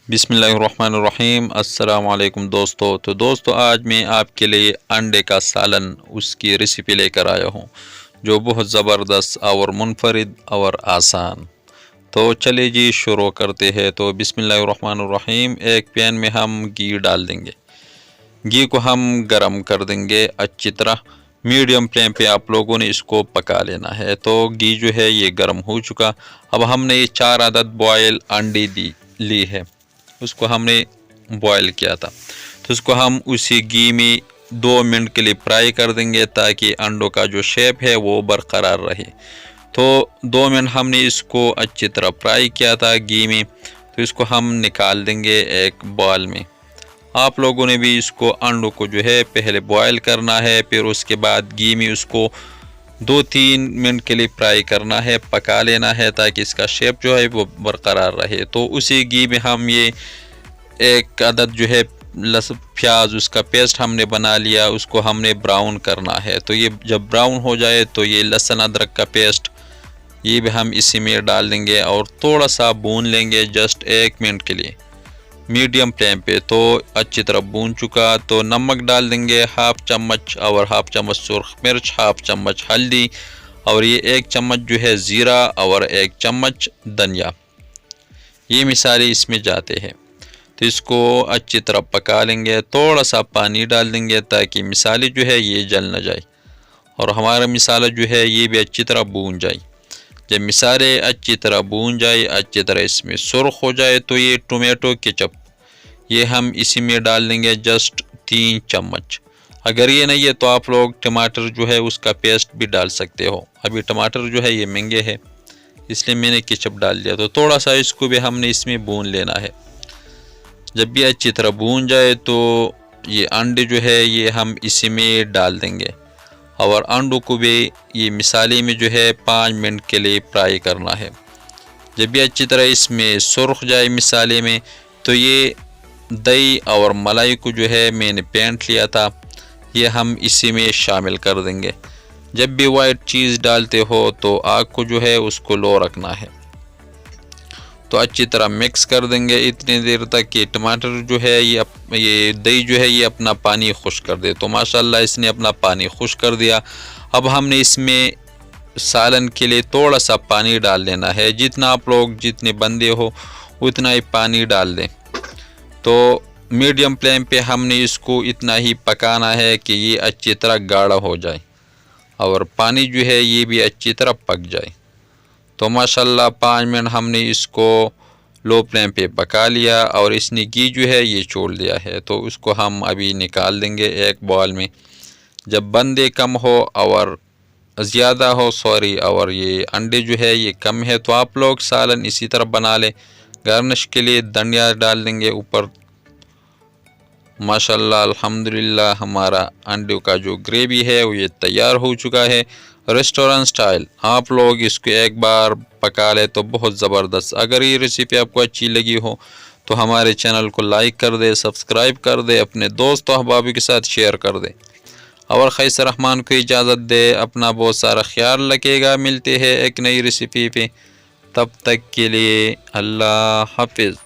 बिस्मिल्लाहिर्रहमानिर्रहीम। अस्सलाम वालेकुम दोस्तों। तो दोस्तों, आज मैं आपके लिए अंडे का सालन उसकी रेसिपी लेकर आया हूँ, जो बहुत ज़बरदस्त और मुनफरिद और आसान। तो चलिए जी शुरू करते हैं। तो बिस्मिल्लाहिर्रहमानिर्रहीम। एक पैन में हम घी डाल देंगे। घी को हम गरम कर देंगे अच्छी तरह। मीडियम फ्लेम पे आप लोगों ने इसको पका लेना है। तो घी जो है ये गर्म हो चुका। अब हमने ये 4 अदद बॉयल अंडे ली है, उसको हमने बॉयल किया था। तो उसको हम उसी घी में 2 मिनट के लिए फ्राई कर देंगे, ताकि अंडों का जो शेप है वो बरकरार रहे। तो 2 मिनट हमने इसको अच्छी तरह फ्राई किया था घी में। तो इसको हम निकाल देंगे एक बाउल में। आप लोगों ने भी इसको अंडों को जो है पहले बॉयल करना है, फिर उसके बाद घी में उसको 2-3 मिनट के लिए फ्राई करना है, पका लेना है, ताकि इसका शेप जो है वो बरकरार रहे। तो उसी घी में हम ये एक अदद जो है लहसुन प्याज उसका पेस्ट हमने बना लिया, उसको हमने ब्राउन करना है। तो ये जब ब्राउन हो जाए तो ये लहसुन अदरक का पेस्ट ये भी हम इसी में डाल देंगे और थोड़ा सा भून लेंगे, जस्ट 1 मिनट के लिए मीडियम फ्लेम पे। तो अच्छी तरह भून चुका। तो नमक डाल देंगे 1/2 चम्मच, और 1/2 चम्मच सुर्ख मिर्च, 1/2 चम्मच हल्दी, और ये 1 चम्मच जो है ज़ीरा, और 1 चम्मच धनिया। ये मिसाले इसमें जाते हैं। तो इसको अच्छी तरह पका लेंगे। थोड़ा सा पानी डाल देंगे ताकि मिसाले जो है ये जल न जाए, और हमारा मिसाला जो है ये भी अच्छी तरह भून जाए। जब मिसाले अच्छी तरह भून जाए, अच्छी तरह इसमें सुर्ख हो जाए, तो ये टोमेटो केचप ये हम इसी में डाल देंगे, जस्ट 3 चम्मच। अगर ये नहीं है तो आप लोग टमाटर जो है उसका पेस्ट भी डाल सकते हो। अभी टमाटर जो है ये महंगे है, इसलिए मैंने केचप डाल दिया। तो थोड़ा सा इसको भी हमने इसमें भून लेना है। जब भी अच्छी तरह भून जाए तो ये अंडे जो है ये हम इसी में डाल देंगे, और अंडों को भी ये मिसाले में जो है 5 मिनट के लिए फ्राई करना है। जब भी अच्छी तरह इसमें सुर्ख जाए मिसाले में, तो ये दही और मलाई को जो है मैंने पेंट लिया था, ये हम इसी में शामिल कर देंगे। जब भी वाइट चीज़ डालते हो तो आग को जो है उसको लो रखना है। तो अच्छी तरह मिक्स कर देंगे इतनी देर तक कि टमाटर जो है ये दही जो है ये अपना पानी खुश कर दे। तो माशाल्लाह इसने अपना पानी खुश कर दिया। अब हमने इसमें सालन के लिए थोड़ा सा पानी डाल देना है। जितना आप लोग जितने बंदे हो उतना ही पानी डाल दें। तो मीडियम फ्लेम पे हमने इसको इतना ही पकाना है कि ये अच्छी तरह गाढ़ा हो जाए, और पानी जो है ये भी अच्छी तरह पक जाए। तो माशाल्लाह 5 मिनट हमने इसको लो फ्लेम पे पका लिया, और इसने घी जो है ये छोड़ दिया है। तो उसको हम अभी निकाल देंगे एक बाउल में। जब बंदे कम हो और ज़्यादा हो और ये अंडे जो है ये कम है, तो आप लोग सालन इसी तरह बना लें। गार्निश के लिए धनिया डाल देंगे ऊपर। माशाल्लाह अल्हम्दुलिल्लाह हमारा अंडों का जो ग्रेवी है वो ये तैयार हो चुका है, रेस्टोरेंट स्टाइल। आप लोग इसको एक बार पका ले तो बहुत ज़बरदस्त। अगर ये रेसिपी आपको अच्छी लगी हो तो हमारे चैनल को लाइक कर दे, सब्सक्राइब कर दे, अपने दोस्तों अहबाबी के साथ शेयर कर दे, और खैसर रहमान को इजाज़त दे। अपना बहुत सारा ख्याल रखेगा। मिलते हैं एक नई रेसिपी पे, तब तक के लिए अल्लाह हाफिज़।